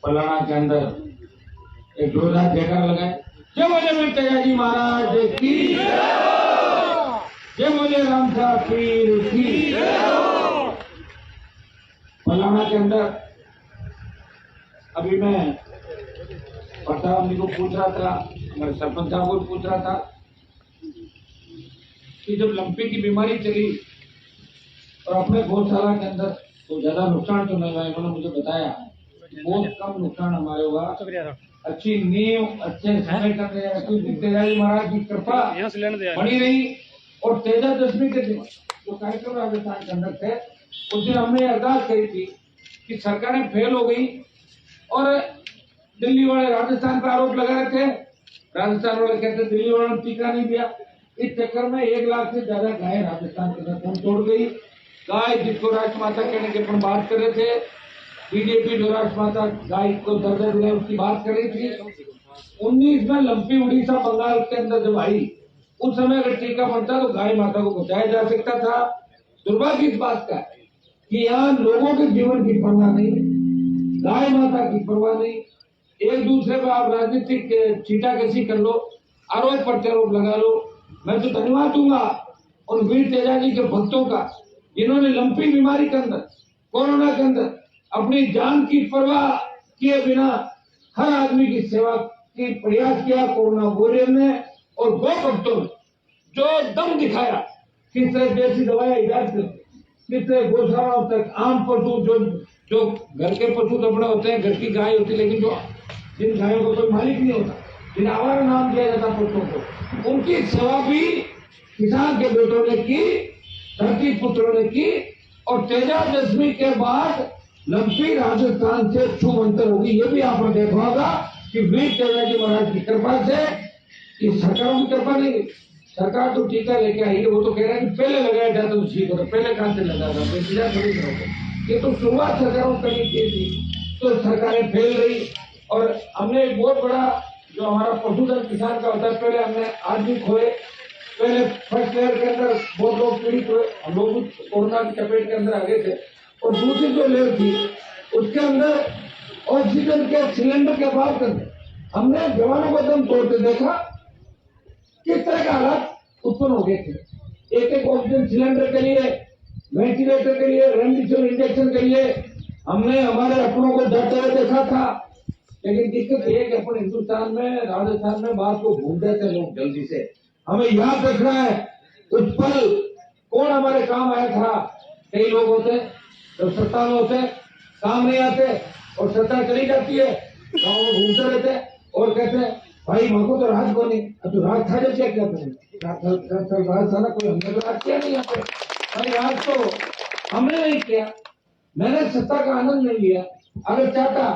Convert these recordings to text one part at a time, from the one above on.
पलाना के अंदर एक जोरदार जयकारा लगाए। जय बोले वीर तेजाजी महाराज की, जय बोले रामसा पीर की। पलाना के अंदर अभी मैं प्रताप जी को पूछ रहा था, हमारे सरपंच साहब को पूछ रहा था कि जब लंपी की बीमारी चली और अपने गौशाला के अंदर तो ज्यादा नुकसान तो नहीं हुआ, इन्होंने मुझे बताया बहुत कम नुकसान हमारे हुआ। अच्छी नींव अच्छे समय कर रहे हैं, तेजाजी महाराज की कृपा बनी रही। और तेजा दशमी के दिन जो कार्यक्रम राजस्थान के अंदर थे उस दिन हमने अरदास करी थी कि सरकारें फेल हो गई और दिल्ली वाले राजस्थान पर आरोप लगा रहे थे, राजस्थान वाले कहते दिल्ली वालों ने टीका नहीं दिया। इस चक्कर में 1 लाख से ज्यादा गाय राजस्थान के अंदर दम तोड़ गई। गाय जिसको राष्ट्रमाता कहने के अपन बात कर रहे थे, बीजेपी जो राष्ट्रमाता गाय को दर्जा दिया उसकी बात कर रही थी। 19 में लंपी उड़ीसा बंगाल के अंदर जब आई उस समय अगर टीका बनता तो गाय माता को बचाया जा सकता था। दुर्भाग्य इस बात का कि यहाँ लोगों के जीवन की परवाह नहीं, गाय माता की परवाह नहीं, एक दूसरे पर आप राजनीतिक छींटाकशी कर लो, आरोप प्रत्यारोप लगा लो। मैं तो धन्यवाद दूंगा उन वीर तेजाजी के भक्तों का जिन्होंने लंपी बीमारी के अंदर, कोरोना के अंदर अपनी जान की परवाह किए बिना हर आदमी की सेवा की प्रयास किया। कोरोना वॉरियर ने और गौ भक्तों ने जो दम दिखाया, किस तरह देसी दवाएं इलाज करते, किस तरह गौशालाओं तक आम पशु जो घर के पशु तो अपने होते हैं, घर की गाय होती है, लेकिन जो जिन गायों को कोई मालिक नहीं होता, जिन आवारा नाम दिया जाता पशुओं को, उनकी सेवा भी किसान के बेटों ने की, धरती पुत्रों ने की। और तेजा दशमी के बाद लंपी राजस्थान से छूमंतर होगी। ये भी आपने देखा होगा कि वीर तेजाजी महाराज की कृपा से, इस सरकारों की कृपा नहीं, सरकार तो टीका लेके आई है, वो तो कह रहा है कि पहले लगाया जाता तो ठीक होता, पहले कहां से लगा था, इंतजार थोड़ी करोगे। ये तो शुरुआत सरकारों करनी चाहिए थी, तो सरकारें फेल रही। और हमने एक बहुत बड़ा जो हमारा पशुधन किसान का होता है, पहले हमने आदमी खोए, पहले फर्स्ट लेयर के अंदर बहुत लोग पीड़ित हुए, हम लोग भी कोरोना की चपेट के अंदर आ गए थे। और दूसरी जो लेयर थी उसके अंदर ऑक्सीजन के सिलेंडर के अभाव के अंदर हमने जवानों को दम तोड़ते देखा, किस तरह का हालात उत्पन्न हो गए थे। एक ऑक्सीजन सिलेंडर के लिए, वेंटिलेटर के लिए, रेमडेसिविर इंजेक्शन के लिए हमने हमारे अपनों को डरते हुए देखा था। लेकिन दिक्कत ये कि अपन हिंदुस्तान में, राजस्थान में बात को भूल देते लोग जल्दी से। हमें याद रखना है उस पल कौन हमारे काम आया था। कई लोग होते तो सत्ता में होते, काम नहीं आते और सत्ता चली जाती है, गाँव में घूमते रहते और कहते हैं भाई हमको तो राज को नहीं, तो राज था जब क्या किया राज था ना, कोई हमने तो राज किया नहीं यहाँ पे। अरे राज तो हमने नहीं किया, मैंने सत्ता का आनंद नहीं लिया। अगर चाहता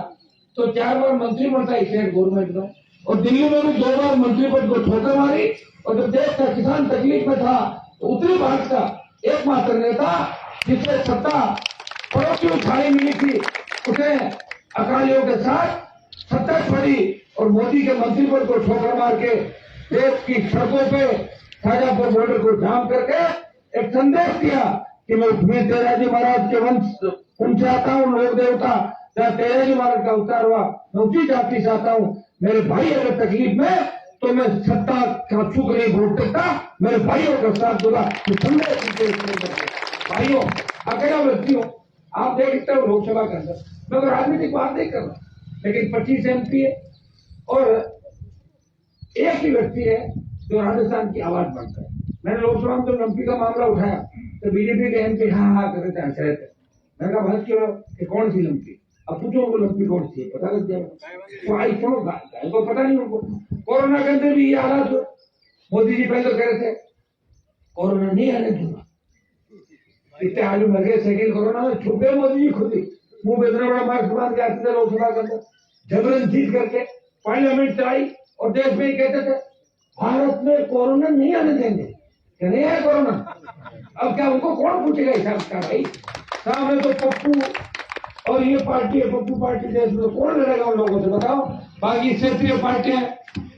तो 4 बार मंत्री बनता स्टेट गवर्नमेंट में, और दिल्ली में भी 2 बार मंत्री पद को ठोकर मारी। और जब देश का किसान तकलीफ में था तो उत्तरी भारत का एकमात्र नेता जिसे सत्ता पड़ोसी उठाई मिली थी, उसे अकालियों के साथ सत्ता छोड़ी और मोदी के मंत्री पद को ठोकर मार के देश की सड़कों पे शाजापुर बॉर्डर को जाम करके एक संदेश दिया कि मैं वीर तेजाजी महाराज के वंश उनसे आता हूँ, लोक देवता जहाँ तेजाजी महाराज का अवतार हुआ, मैं उसी जाति से आता हूँ। मेरे भाई अगर तकलीफ में तो मैं सत्ता का सुख नहीं भोग सकता, मेरे भाइयों का साथ दूंगा। भाइयों, अकेला व्यक्ति हूँ, आप देख सकते हो लोकसभा के अंदर, मैं तो राजनीतिक बात नहीं कर रहा, लेकिन 25 MP है और एक ही व्यक्ति है जो राजस्थान की आवाज बनता है। मैंने लोकसभा में तो लंपी का मामला उठाया तो बीजेपी के MP हाँ कर रहे थे, हंस रहे थे। मैंने कहा भाई क्यों कि कौन सी लंपी, अब पूछो उनको लंपी कौन सी है, पता लग जाएगा। तो आई क्यों गाय को पता नहीं उनको। कोरोना के अंदर भी ये हालात हो, मोदी जी पहले कह रहे थे कोरोना नहीं आने दूंगा, इतने आलू मर गए सेकंड कोरोना में, छुपे मोदी जी खुद ही मुंह पे इतना बड़ा मार्क्स बांध के आते थे लोकसभा के अंदर, जबरन जीत करके पार्लियामेंट से आई और देश में ही कहते थे भारत में कोरोना नहीं आने देंगे, नहीं है कोरोना। अब क्या उनको कौन पूछेगा हिसाब का भाई, सामने तो पप्पू और ये पार्टी है, पप्पू पार्टी देश में, तो कौन लड़ेगा उन लोगों से बताओ। बाकी क्षेत्रीय पार्टियां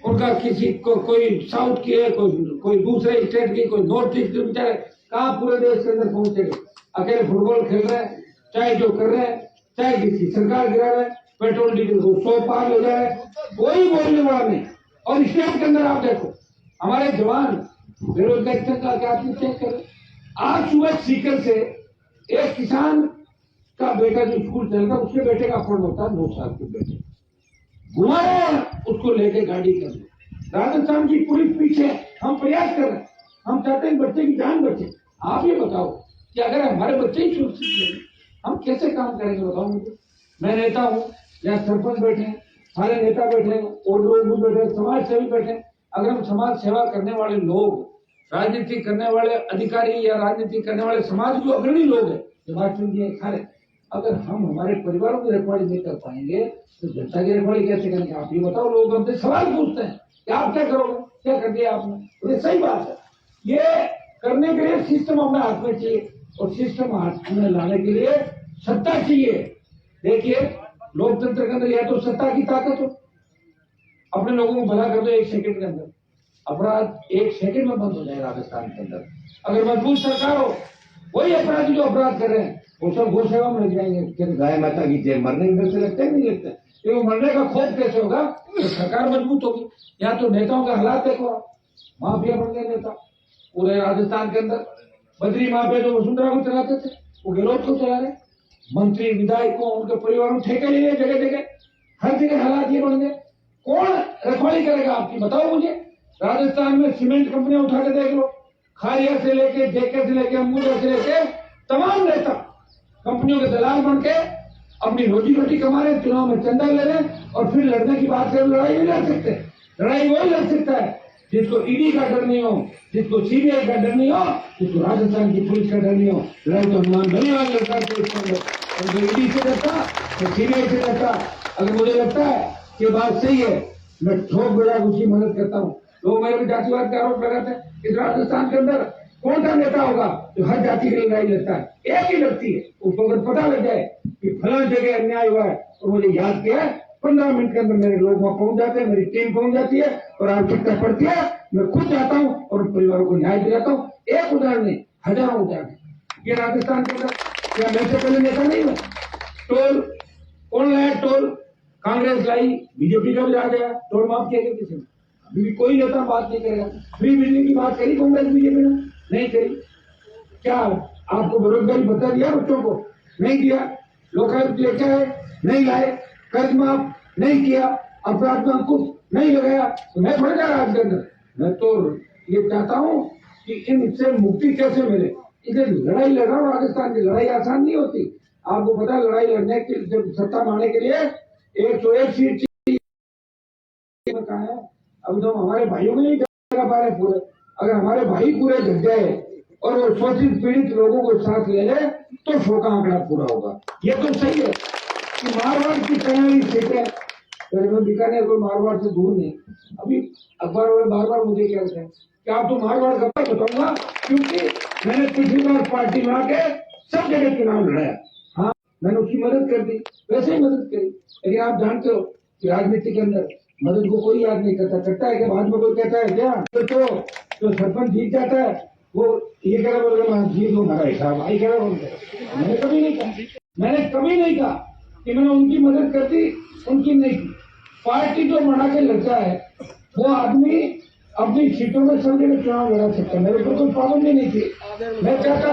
उनका किसी को, कोई साउथ की है, कोई दूसरे स्टेट की, कोई नॉर्थ ईस्ट की, बेचारे कहाँ पूरे देश के अंदर पहुंचेंगे। अकेले फुटबॉल खेल रहे हैं, चाहे जो कर रहे हैं, चाहे किसी सरकार गिरा रहे हैं, पेट्रोल डीजल को 100 पार हो जाए, कोई बोलने वाला नहीं। और स्टेट के अंदर आप देखो, हमारे जवान बेरोजगारी का आप चेक करें। आज सुबह सीकर से एक किसान का बेटा जो स्कूल चलता है, उसके बेटे का अपहरण होता है, 9 साल के बेटे घुमाए उसको लेके गाड़ी कर। राजस्थान की पुलिस पीछे, हम प्रयास कर रहे हैं, हम चाहते हैं बच्चे की जान बचे। आप ये बताओ कि अगर हमारे बच्चे ही सुरक्षित नहीं, हम कैसे काम करेंगे बताओ मुझे। मैं नेता हूँ, यहाँ सरपंच बैठे हैं, सारे नेता बैठे हैं, और लोग भी बैठे हैं, समाज सेवी बैठे हैं। अगर हम समाज सेवा करने वाले लोग, राजनीति करने वाले अधिकारी या राजनीति करने वाले समाज जो अग्रणी लोग हैं, सारे, अगर हम हमारे परिवारों की रखवाली नहीं कर पाएंगे तो जनता की रखवाली कैसे करेंगे? आप ये बताओ। लोग हमसे सवाल पूछते हैं कि आप क्या करोगे, क्या कर दिया आपने? तो ये सही बात है। ये करने के लिए सिस्टम अपने हाथ में चाहिए, और सिस्टम हाथ में लाने के लिए सत्ता चाहिए। देखिए, लोकतंत्र के अंदर या तो सत्ता की ताकत हो, अपने लोगों को भला कर दो 1 सेकंड के अंदर, अपराध 1 सेकंड में बंद हो जाए राजस्थान के अंदर। अगर मजबूत सरकार हो, वही अपराधी जो अपराध कर रहे हैं वो सब गौ सेवा में लग जाएंगे। गाय माता की जय, मरने के डर से लगता है नहीं लगता? क्योंकि मरने का खौफ कैसे होगा? तो सरकार मजबूत होगी। यहाँ तो नेताओं का हालात देखो, माफिया बन गए नेता पूरे राजस्थान के अंदर। बद्री माफिया जो वसुंधरा को चलाते थे, वो गहलोत को चला रहे। मंत्री विधायकों, उनके परिवारों ठेके ले लिए जगह जगह, हर जगह हालात ये बन गए। कौन रखवाली करेगा आपकी? बताओ मुझे। राजस्थान में सीमेंट कंपनियां उठा के देख लो, खारिया से लेके, जेके से लेके, अंबुजा से लेके, तमाम नेता कंपनियों के दलाल बन के अपनी रोजी रोटी कमा रहे, चुनाव में चंदा ले रहे, और फिर लड़ने की बात करें, लड़ाई नहीं लड़ सकते। लड़ाई वही लड़ सकता है जिसको ईडी का डर नहीं हो, जिसको सीबीआई का डर नहीं हो, जिसको राजस्थान की पुलिस का डर नहीं हो। लड़ाई तो हनुमान धन्यवाद लड़ता है, ईडी से डरता तो सीबीआई से डरता। अगर मुझे लगता है कि बात सही है, मैं ठोक बजा उसकी मदद करता हूँ। लोग मेरे भी जातिवाद का आरोप लगाते हैं। इस राजस्थान के अंदर कौन सा नेता होगा जो हर जाति की लड़ाई लड़ता है? एक ही लड़ती है। उसको अगर पता लग जाए कि फलां जगह अन्याय हुआ है, तो मुझे याद किया है, 15 मिनट के अंदर मेरे लोग वहां पहुंच जाते हैं, मेरी टीम पहुंच जाती है, और आवश्यकता पड़ती है मैं खुद जाता हूँ और परिवारों को न्याय दिलाता हूँ। एक उदाहरण नहीं, हजारों उदाहरण। ये राजस्थान के अंदर क्या मैं से पहले नेता नहीं हुआ? टोल कौन लाया? टोल कांग्रेस लाई, बीजेपी का भी आ गया। टोल माफ किया गया किसी ने? अभी भी कोई नेता बात नहीं करेगा। फ्री बिजली की बात करी कांग्रेस बीजेपी ने? नहीं करी। क्या आपको बेरोजगारी भत्ता दिया बच्चों को? नहीं दिया। लोकायुक्त लेके आए, नहीं लाए। कर्ज माफ नहीं किया। अपराध में अंकुश नहीं लगाया। तो मैं बढ़ जा रहा आज के अंदर। मैं तो ये चाहता हूँ कि इनसे मुक्ति कैसे मिले। इसे लड़ाई लड़ रहा हूँ। राजस्थान की लड़ाई आसान नहीं होती। आपको पता है, लड़ाई लड़ने के जब सत्ता मारने के लिए 101 सीट कहा है। अभी तो हमारे भाइयों में नहीं कर पा रहे पूरे। अगर हमारे भाई पूरे ढक जाए और वो शोषित पीड़ित लोगों को साथ ले ले तो 100 का आंकड़ा पूरा होगा। ये तो सही है कि मारवाड़ की तैयारी सीटें, बीकानेर कोई मारवाड़ से दूर नहीं। अभी अखबार वाले बार बार मुझे क्या कहते हैं कि आप तो मारवाड़ का बताऊंगा, क्योंकि मैंने पिछली बार पार्टी में आके सब जगह चुनाव लड़ाया। हाँ, मैंने उसकी मदद कर दी, वैसे ही मदद करी। लेकिन आप जानते हो कि राजनीति के अंदर मदद को कोई याद नहीं करता। करता है कि बाद में कोई कहता है क्या तो सरपंच जीत जाता है, वो ये कह रहा बोल रहा जीत लो हमारा हिसाब आई कह रहा बोलते। मैंने कभी नहीं कहा कि मैंने उनकी मदद कर दी, उनकी नहीं की। पार्टी जो बना के लड़ता है वो आदमी अपनी सीटों में सब जगह चुनाव लड़ा सकता है। मेरे को कोई पाबंदी नहीं थी। मैं चाहता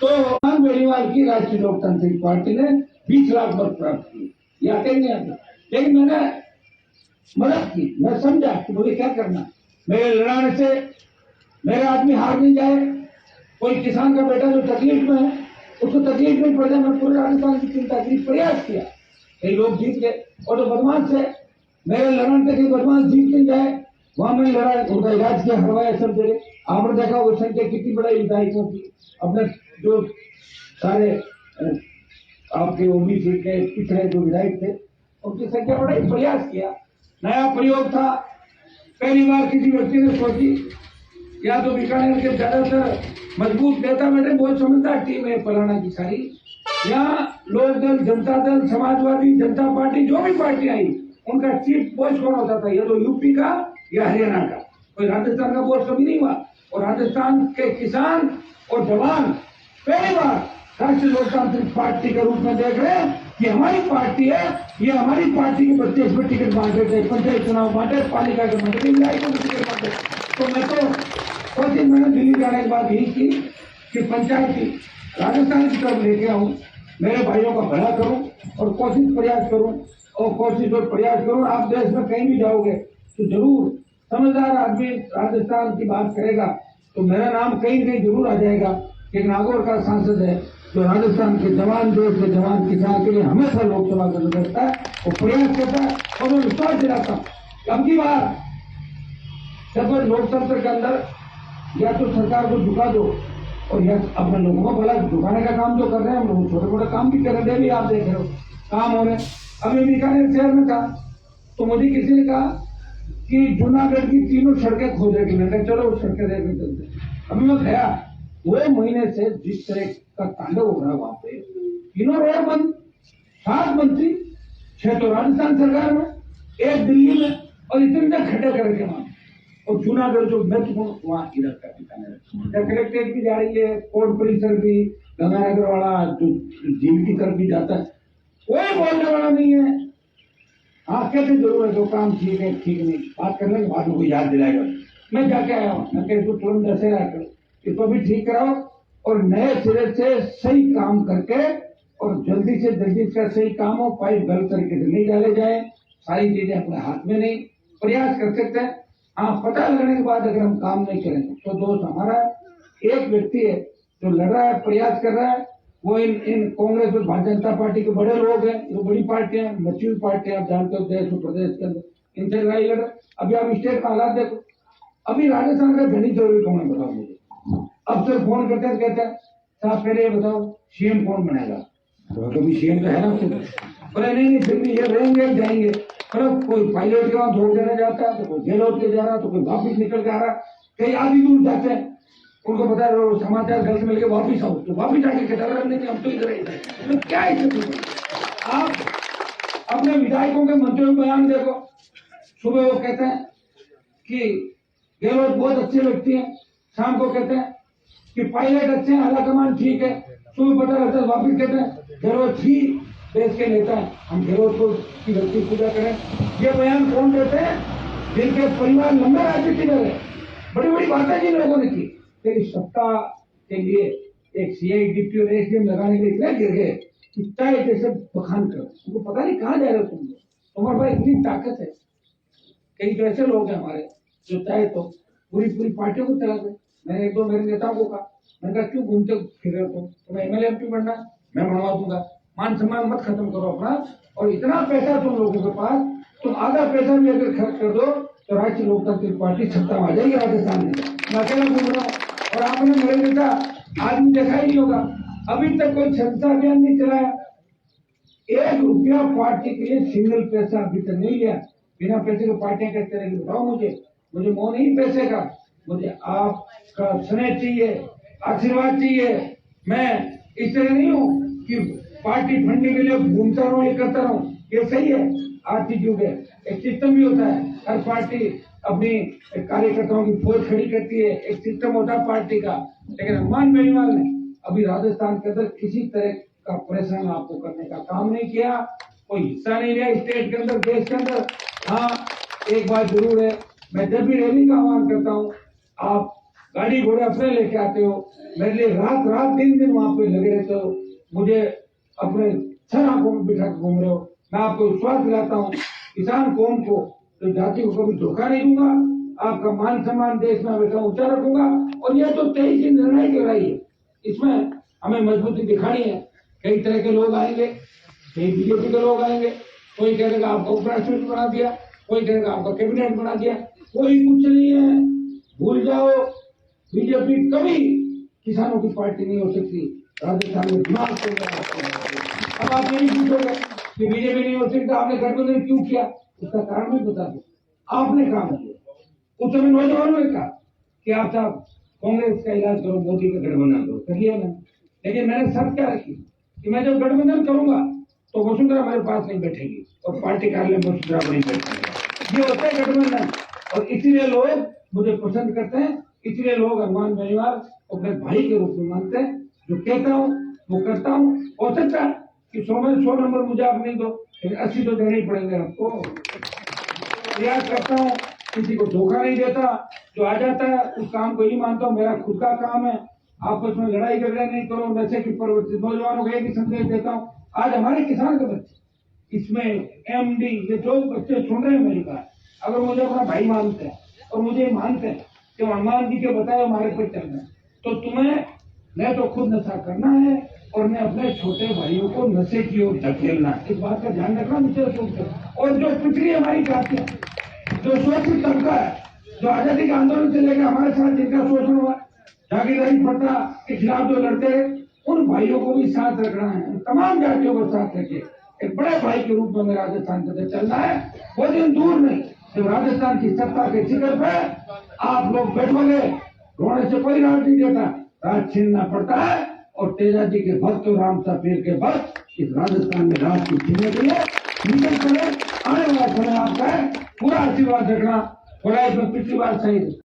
तो बेनीवाल की राष्ट्रीय लोकतांत्रिक पार्टी ने 20 लाख मत प्राप्त की, या कहीं नहीं आती। लेकिन मैंने मदद की, मैं समझा कि मुझे क्या करना। मेरे लड़ाने से मेरे आदमी हार नहीं जाए। कोई किसान का बेटा जो तकलीफ में है उसको तकलीफ नहीं पड़ जाए। मैं पूरे राजस्थान की चिंता की, प्रयास किया। कई लोग जीत गए, और जो बदमाश है मेरे लड़ाने से कहीं बदमाश जीत नहीं जाए, वहां मैंने लड़ा, उनका इलाज किया, हरवाया सब जगह। आपने देखा वो संख्या कितनी बड़ी विधायकों की, अपने जो सारे आपके ओबीसी के पिछड़े जो विधायक थे उनकी संख्या बढ़ाई, प्रयास किया। नया प्रयोग था, पहली बार किसी व्यक्ति ने सोची। या तो बीकानेर के ज्यादातर मजबूत नेता मैंने बहुत समझदार टीम है फलाना की सारी। यहाँ लोक दल, जनता दल, समाजवादी, जनता पार्टी, जो भी पार्टी आई उनका चीफ बॉस कौन होता था? ये तो यूपी का या हरियाणा का, कोई राजस्थान का बॉस कभी नहीं हुआ। और राजस्थान के किसान और जवान पहली बार राष्ट्रीय लोकतांत्रिक पार्टी के रूप में देख रहे हैं कि हमारी पार्टी है, ये हमारी पार्टी के बच्चे इसमें टिकट बांटे थे, पंचायत चुनाव बांटे, पालिका के बांटे, विधायक को टिकट बांटे। तो मैं तो कोशिश मैंने दिल्ली जाने के बाद यही की कि पंचायत की राजस्थान की तरफ लेके आऊं, मेरे भाइयों का भला करूं और कोशिश प्रयास करूं। आप देश में कहीं भी जाओगे तो जरूर समझदार आदमी राजस्थान की बात करेगा तो मेरा नाम कहीं कहीं जरूर आ जाएगा। एक नागौर का सांसद है जो राजस्थान के जवान, देश के जवान, किसान के लिए हमेशा लोकसभा में लड़ता है, वो प्रयास करता है और मैं विश्वास दिलाता हूँ। अब की बार जब लोकतंत्र के अंदर या तो सरकार को झुका दो और या अपने लोगों को भला झुकाने का काम जो कर रहे हैं, हम लोग छोटे मोटे काम भी कर रहे हैं, भी आप देख रहे हो काम हो रहे। अभी बीकानेर शहर में था तो मुझे किसी ने कहा कि जूनागढ़ की तीनों सड़कें खोजेगी। मैंने कहा चलो सड़कें देखने चलते। अभी मैं गया, 2 महीने से जिस तरह का तांडव हो रहा है वहां पे, तीनों रोड बंद, 7 मंत्री, 6 तो राजस्थान सरकार में, 1 दिल्ली में, और इतने खड्डे करके वहां। और जूनागढ़ जो महत्वपूर्ण वहां इधर का बीकानेर कलेक्ट्रेट भी जा रही है, कोर्ट परिसर भी, गंगानगर वाला जो झील की तरफ भी जाता है, कोई बोलने वाला नहीं है। हाँ कहते जरूर है, जो काम ठीक है ठीक नहीं, बात करने के बाद में कोई याद दिलाएगा। मैं जाके आया हूँ, मैं कहूँ तुरंत दशहरा करो, इसको भी ठीक कराओ और नए सिरे से सही काम करके और जल्दी से जल्दी इसका सही काम हो, पाइप गलत तरीके से नहीं डाले जाए, सारी चीजें अपने हाथ में नहीं, प्रयास कर सकते हैं। हाँ, पता लगने के बाद अगर हम काम नहीं करेंगे तो दोस्त हमारा एक व्यक्ति है जो लड़ रहा है, प्रयास कर रहा है, वो इन कांग्रेस और भारतीय जनता पार्टी के बड़े लोग हैं, जो बड़ी पार्टियां, मच्यूर पार्टियां, आप जानते हो देश और प्रदेश के अंदर, इनसे लड़ाई लड़। अभी आप स्टेट का हालात देखो, अभी राजस्थान का धनी जरूरी कौन है बताओ मुझे। अब सर फोन करते हैं, कहते हैं साहब पहले ये बताओ सीएम कौन बनेगा, तो कभी सीएम तो है ना खुद, बोले नहीं फिर भी ये रहेंगे जाएंगे। मतलब कोई पायलट के वहां धोख देने जाता है, तो कोई जेल होते जा रहा, तो कोई वापिस निकल के आ रहा, कई आधी दूर जाते हैं, उनको पता है समाचार घर से मिलकर वापिस आओ, तो वापिस आके कहता है नहीं हम तो इधर ही थे। तो क्या है आप अपने विधायकों के मंत्रियों को बयान देखो, सुबह वो कहते हैं कि गहलोत बहुत अच्छे व्यक्ति हैं, शाम को कहते हैं कि पायलट अच्छे हैं, आला कमान ठीक है, सुबह पता रहता है वापिस कहते हैं गहलोत ही देश के नेता है, हम गहलोत को की व्यक्ति पूजा करें। ये बयान कौन देते हैं? जिनके परिवार लंबे राजनीति में रहे, बड़ी बड़ी बातें जिन लोगों ने की, लेकिन सत्ता के लिए एक सीआई डिप्टी और एसडीएम लगाने के लिए इतने गिर गए कि चाहे जैसे बखान कर, उनको पता नहीं कहाँ जा रहे हो तुम्हारे पास इतनी ताकत है। कई तो ऐसे लोग हैं हमारे जो चाहे तो पूरी पार्टियों को चला दे। मैंने 1-2 मेरे नेताओं को कहा, मैंने कहा क्यों घूमते फिर रहे हो, तुम्हें एमएलए एमपी बनना, मैं बनवा दूंगा, मान सम्मान मत खत्म करो अपना, और इतना पैसा तुम लोगों के पास, तुम आधा पैसा भी अगर खर्च कर दो तो राष्ट्रीय लोकतांत्रिक पार्टी सत्ता में आ जाएगी राजस्थान में। मैं अकेला घूम रहा हूँ और आपने मेरे नेता आदमी देखा ही नहीं होगा, अभी तक कोई स्वच्छता अभियान नहीं चलाया, 1 रुपया पार्टी के लिए सिंगल पैसा अभी तक नहीं लिया। बिना पैसे के पार्टियां कहते रहेंगे, बताओ मुझे मोह नहीं पैसे का, मुझे आपका स्नेह चाहिए, आशीर्वाद चाहिए। मैं इस तरह नहीं हूँ कि पार्टी फंडिंग के लिए घूमता रहूं, ये करता रहूं, ये सही है, एटीट्यूड है, एक सिस्टम भी होता है, हर पार्टी अपनी कार्यकर्ताओं की फौज खड़ी करती है, एक सिस्टम होता है पार्टी का। लेकिन हनुमान बेनीवाल ने अभी राजस्थान के अंदर किसी तरह का परेशान आपको करने का काम नहीं किया, कोई हिस्सा नहीं लिया स्टेट के अंदर, देश के अंदर। हाँ, एक बात जरूर है, मैं जब भी रैली का आह्वान करता हूँ, आप गाड़ी घोड़े अपने लेके आते हो, मेरे लिए रात दिन वहां पे लगे रहते हो, मुझे अपने छह आंखों में बिठा के घूम रहे हो। मैं आपको विश्वास दिलाता हूँ, किसान कौम को तो जाति को कभी धोखा नहीं दूंगा, आपका मान सम्मान देश में हमेशा ऊंचा रखूंगा। और ये तो 23 निर्णय की लड़ाई है, इसमें हमें मजबूती दिखानी है। कई तरह के लोग आएंगे, कई बीजेपी के लोग आएंगे, कोई कहेगा आपका उपराष्ट्रपति बना दिया, कोई कहेगा आपका कैबिनेट बना दिया, कोई कुछ नहीं है, भूल जाओ। बीजेपी कभी किसानों की पार्टी नहीं हो सकती राजस्थान में, दिमाग से। अब आप यही पूछोगे कि बीजेपी नहीं हो सकता, आपने गठबंधन क्यों किया, उसका कारण मैं बता दूं, आपने काम किया। उस समय नौजवानों ने कहा कि आप साहब कांग्रेस का इलाज करो, मोदी का गठबंधन करो, कर लिया मैंने। लेकिन मैंने शर्त क्या रखी कि मैं जब गठबंधन करूंगा तो वसुंधरा मेरे पास नहीं बैठेगी और पार्टी कार्यालय में वसुंधरा नहीं बैठेगी। ये होता है गठबंधन, और इसीलिए लोग मुझे पसंद करते हैं, इसलिए लोग हनुमान बेनीवाल अपने भाई के रूप में मानते हैं। जो कहता हूँ वो करता हूँ। हो सकता है कि 100 में 100 नंबर मुझे आप नहीं दो, 80 तो देने ही पड़ेंगे आपको। प्रयास करता हूँ, किसी को धोखा नहीं देता। जो आ जाता है उस काम को ही मानता हूँ मेरा खुद का काम है। आपस में लड़ाई झगड़ा नहीं करो, नशे की प्रवृत्ति। नौजवानों को एक ही संदेश देता हूँ, आज हमारे किसान के बच्चे इसमें MD ये जो बच्चे सुन रहे हैं मेरी बात, अगर मुझे अपना भाई मानते हैं और मुझे मानते हैं कि हनुमान जी के बताए हमारे पर चलना है, तो तुम्हें न तो खुद नशा करना है और न अपने छोटे भाइयों को नशे की ओर धकेलना। इस बात का ध्यान रखना मुझे सोचकर। और जो पिछड़ी हमारी जाति है, जो शोषित तबका है, जो आजादी के आंदोलन से लेकर हमारे साथ जिनका शोषण हुआ, जागीरदारी प्रथा के खिलाफ जो लड़ते हैं, उन भाइयों को भी साथ रखना है। तमाम जातियों को साथ रखे, एक बड़े भाई के रूप में हमें राजस्थान से चलना है। वो दिन दूर नहीं जब राजस्थान की सत्ता के शिखर पे आप लोग बैठोगे, रोने से कोई राज नहीं देता, राज छीनना पड़ता है। और तेजा जी के भक्त और राम साफेर के भक्त इस राजस्थान में राज को छीनने के लिए निकल चले। आने वाला समय आपका है, पूरा आशीर्वाद रखना। थोड़ा इसमें पिछली बार सही